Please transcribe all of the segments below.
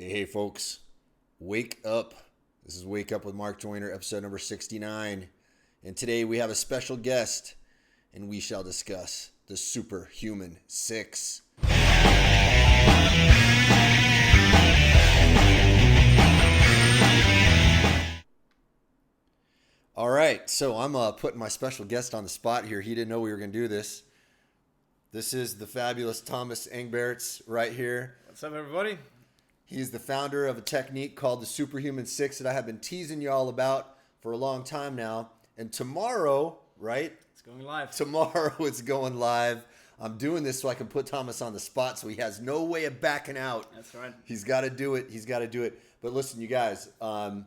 Hey, folks, wake up. This is Wake Up with Mark Joyner, episode number 69. And today we have a special guest, and we shall discuss the Superhuman 6. All right, so I'm putting my special guest on the spot here. He didn't know we were going to do this. This is the fabulous Thomas Engberts right here. What's up, everybody? He's the founder of a technique called the Superhuman 6 that I have been teasing you all about for a long time now. And tomorrow, right? It's going live. Tomorrow it's going live. I'm doing this so I can put Thomas on the spot so he has no way of backing out. That's right. He's got to do it. He's got to do it. But listen, you guys, I'm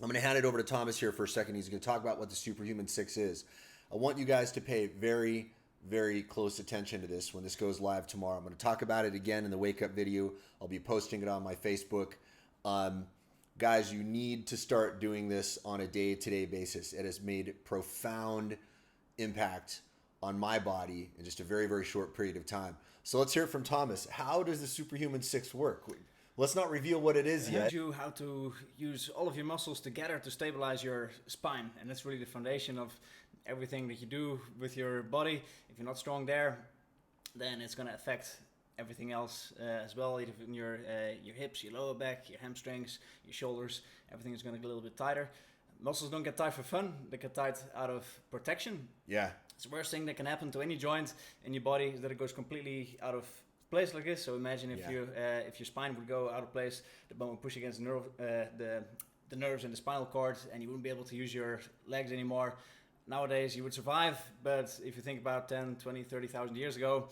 going to hand it over to Thomas here for a second. He's going to talk about what the Superhuman 6 is. I want you guys to pay very close attention to this when this goes live tomorrow. I'm going to talk about it again in the wake up video. I'll be posting it on my Facebook. Guys, you need to start doing this on a day-to-day basis. It has made profound impact on my body in just a very short period of time. So let's hear it from Thomas. How does the Superhuman 6 work? Let's not reveal what it is yet. I you how to use all of your muscles together to stabilize your spine. And that's really the foundation of everything that you do with your body. If you're not strong there, then it's going to affect everything else as well. Even your hips, your lower back, your hamstrings, your shoulders, everything is going to get a little bit tighter. Muscles don't get tight for fun. They get tight out of protection. Yeah. It's the worst thing that can happen to any joint in your body is that it goes completely out of place like this. So imagine if your spine would go out of place, the bone would push against the nerves in the spinal cord, and you wouldn't be able to use your legs anymore. Nowadays you would survive, but if you think about 10, 20, 30,000 years ago,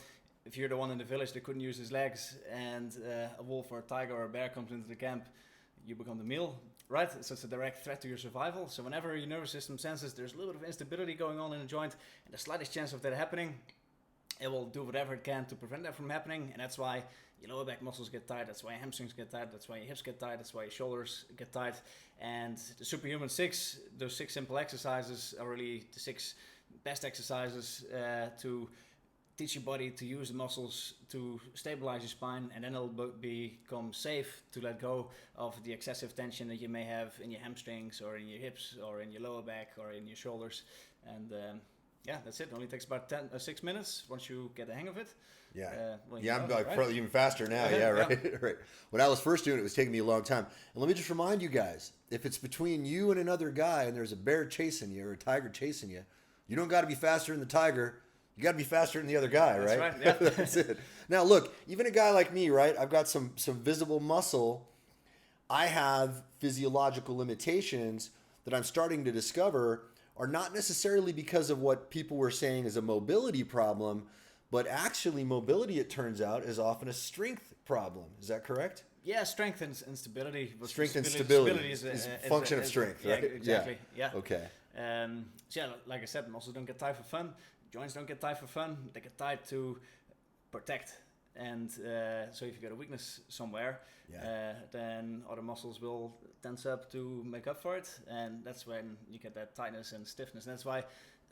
if you're the one in the village that couldn't use his legs and a wolf or a tiger or a bear comes into the camp, you become the meal, right? So it's a direct threat to your survival. So whenever your nervous system senses there's a little bit of instability going on in a joint and the slightest chance of that happening, it will do whatever it can to prevent that from happening. And that's why your lower back muscles get tight, that's why your hamstrings get tight, that's why your hips get tight, that's why your shoulders get tight. And the Superhuman 6, those 6 simple exercises are really the 6 best exercises to teach your body to use the muscles to stabilize your spine, and then it'll become safe to let go of the excessive tension that you may have in your hamstrings or in your hips or in your lower back or in your shoulders. And that's it. It only takes about 6 minutes once you get the hang of it. Yeah, I'm probably even faster now. Yeah, right. Right. When I was first doing it, it was taking me a long time. And let me just remind you guys, if it's between you and another guy and there's a bear chasing you or a tiger chasing you, you don't got to be faster than the tiger. You got to be faster than the other guy, right? That's right. Yeah. That's it. Now, look, even a guy like me, right? I've got some visible muscle. I have physiological limitations that I'm starting to discover are not necessarily because of what people were saying is a mobility problem, but actually mobility, it turns out, is often a strength problem. Is that correct? Yeah, strength and stability. Strength and stability is a function of strength, right? Yeah, exactly. Yeah. Okay. Like I said, muscles don't get tight for fun. Joints don't get tight for fun. They get tight to protect. And so if you got a weakness somewhere, then other muscles will tense up to make up for it. And that's when you get that tightness and stiffness. And that's why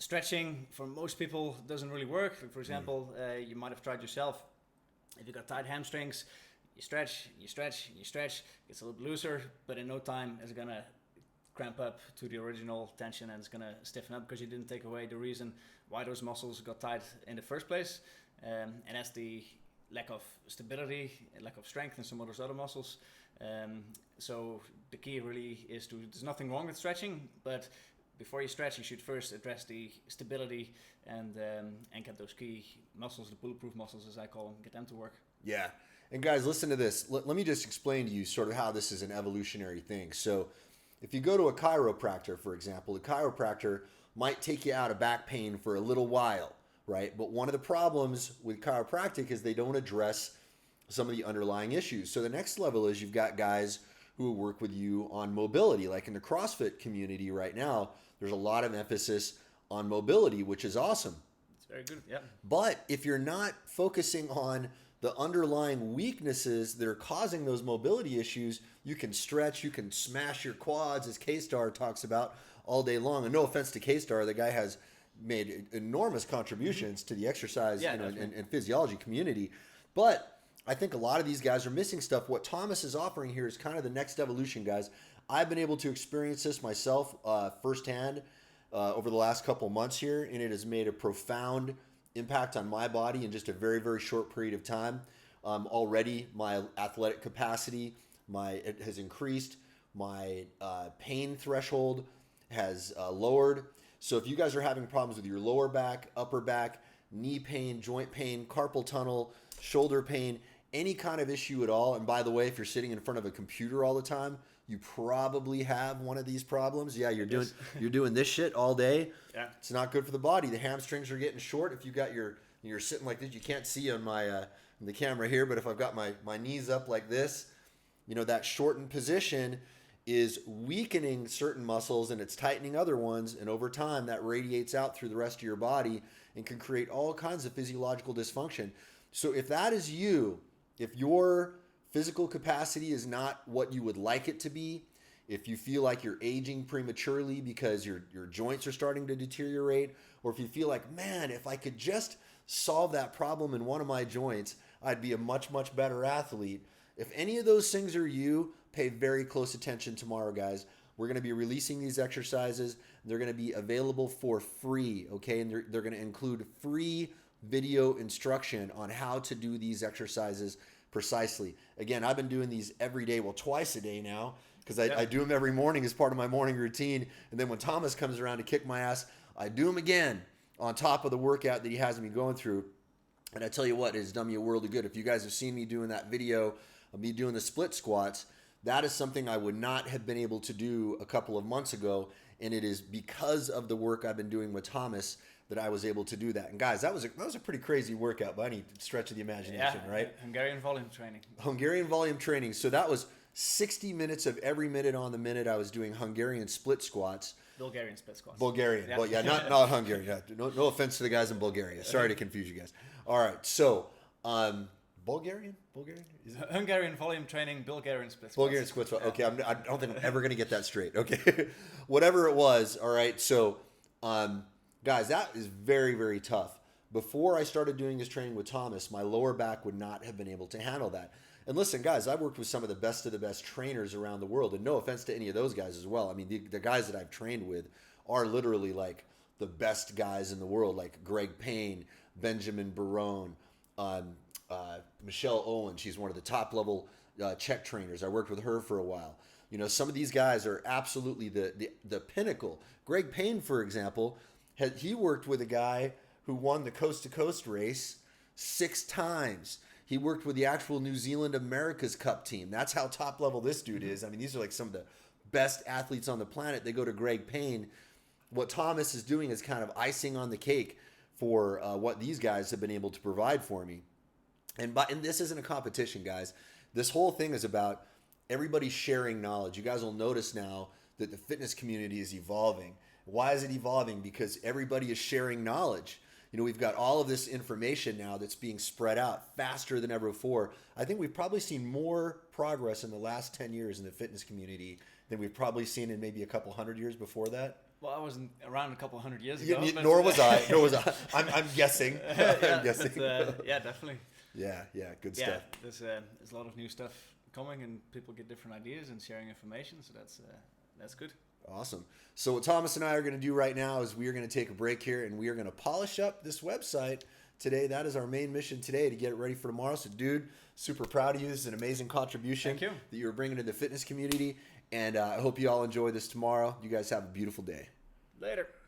stretching for most people doesn't really work. For example, you might have tried yourself. If you got tight hamstrings, you stretch, gets a little looser, but in no time it's going to cramp up to the original tension and it's going to stiffen up because you didn't take away the reason why those muscles got tight in the first place. And that's the lack of stability, lack of strength in some of those other muscles. So the key really is there's nothing wrong with stretching, but before you stretch, you should first address the stability and get those key muscles, the bulletproof muscles as I call them, get them to work. Yeah. And guys, listen to this. Let me just explain to you sort of how this is an evolutionary thing. So if you go to a chiropractor, for example, the chiropractor might take you out of back pain for a little while, right? But one of the problems with chiropractic is they don't address some of the underlying issues. So the next level is you've got guys who will work with you on mobility. Like in the CrossFit community right now, there's a lot of emphasis on mobility, which is awesome. It's very good, yeah. But if you're not focusing on the underlying weaknesses that are causing those mobility issues, you can stretch, you can smash your quads, as K-Star talks about, all day long. And no offense to K-Star, the guy has made enormous contributions to the exercise and physiology community. But I think a lot of these guys are missing stuff. What Thomas is offering here is kind of the next evolution, guys. I've been able to experience this myself firsthand over the last couple months here, and it has made a profound impact on my body in just a very, very short period of time. Already, my athletic capacity, it has increased. My pain threshold has lowered. So if you guys are having problems with your lower back, upper back, knee pain, joint pain, carpal tunnel, shoulder pain, any kind of issue at all, and by the way, if you're sitting in front of a computer all the time, you probably have one of these problems. Yeah, you're doing this shit all day. Yeah, it's not good for the body. The hamstrings are getting short. If you got you're sitting like this, you can't see on my in the camera here, but if I've got my knees up like this, that shortened position is weakening certain muscles and it's tightening other ones, and over time that radiates out through the rest of your body and can create all kinds of physiological dysfunction. So if that is you, if your physical capacity is not what you would like it to be, if you feel like you're aging prematurely because your joints are starting to deteriorate, or if you feel like, man, if I could just solve that problem in one of my joints, I'd be a much, much better athlete. If any of those things are you, pay very close attention tomorrow, guys. We're going to be releasing these exercises. They're going to be available for free, okay? And they're going to include free video instruction on how to do these exercises precisely. Again, I've been doing these every day, well, twice a day now, because I do them every morning as part of my morning routine. And then when Thomas comes around to kick my ass, I do them again on top of the workout that he has me going through. And I tell you what, it has done me a world of good. If you guys have seen me doing that video of me doing the split squats, that is something I would not have been able to do a couple of months ago. And it is because of the work I've been doing with Thomas that I was able to do that. And guys, that was a pretty crazy workout by any stretch of the imagination, right? Hungarian volume training. Hungarian volume training. So that was 60 minutes of every minute on the minute I was doing Hungarian split squats. Bulgarian split squats. Bulgarian. Yeah, well, yeah, not Hungarian. Yeah. No offense to the guys in Bulgaria. Sorry to confuse you guys. All right. So, Bulgarian? Is it? Hungarian volume training, Bulgarian split squats. Bulgarian split squats. Okay, I don't think I'm ever going to get that straight. Okay. Whatever it was. All right. So, guys, that is very, very tough. Before I started doing this training with Thomas, my lower back would not have been able to handle that. And listen, guys, I've worked with some of the best trainers around the world, and no offense to any of those guys as well. I mean, the guys that I've trained with are literally like the best guys in the world, like Greg Payne, Benjamin Barone, Michelle Owen. She's one of the top level Czech trainers. I worked with her for a while. Some of these guys are absolutely the pinnacle. Greg Payne, for example, he worked with a guy who won the Coast to Coast race 6 times. He worked with the actual New Zealand America's Cup team. That's how top level this dude is. I mean, these are like some of the best athletes on the planet. They go to Greg Payne. What Thomas is doing is kind of icing on the cake for what these guys have been able to provide for me. And this isn't a competition, guys. This whole thing is about everybody sharing knowledge. You guys will notice now that the fitness community is evolving. Why is it evolving? Because everybody is sharing knowledge. We've got all of this information now that's being spread out faster than ever before. I think we've probably seen more progress in the last 10 years in the fitness community than we've probably seen in maybe a couple hundred years before that. Well, I wasn't around a couple hundred years ago. Nor was I. I'm guessing. I'm guessing. Yeah, definitely. Yeah, good stuff. There's a lot of new stuff coming, and people get different ideas and sharing information, so that's good. Awesome. So what Thomas and I are going to do right now is we are going to take a break here, and we are going to polish up this website today. That is our main mission today, to get it ready for tomorrow. So, dude, super proud of you. This is an amazing contribution that you're bringing to the fitness community, and I hope you all enjoy this tomorrow. You guys have a beautiful day. Later.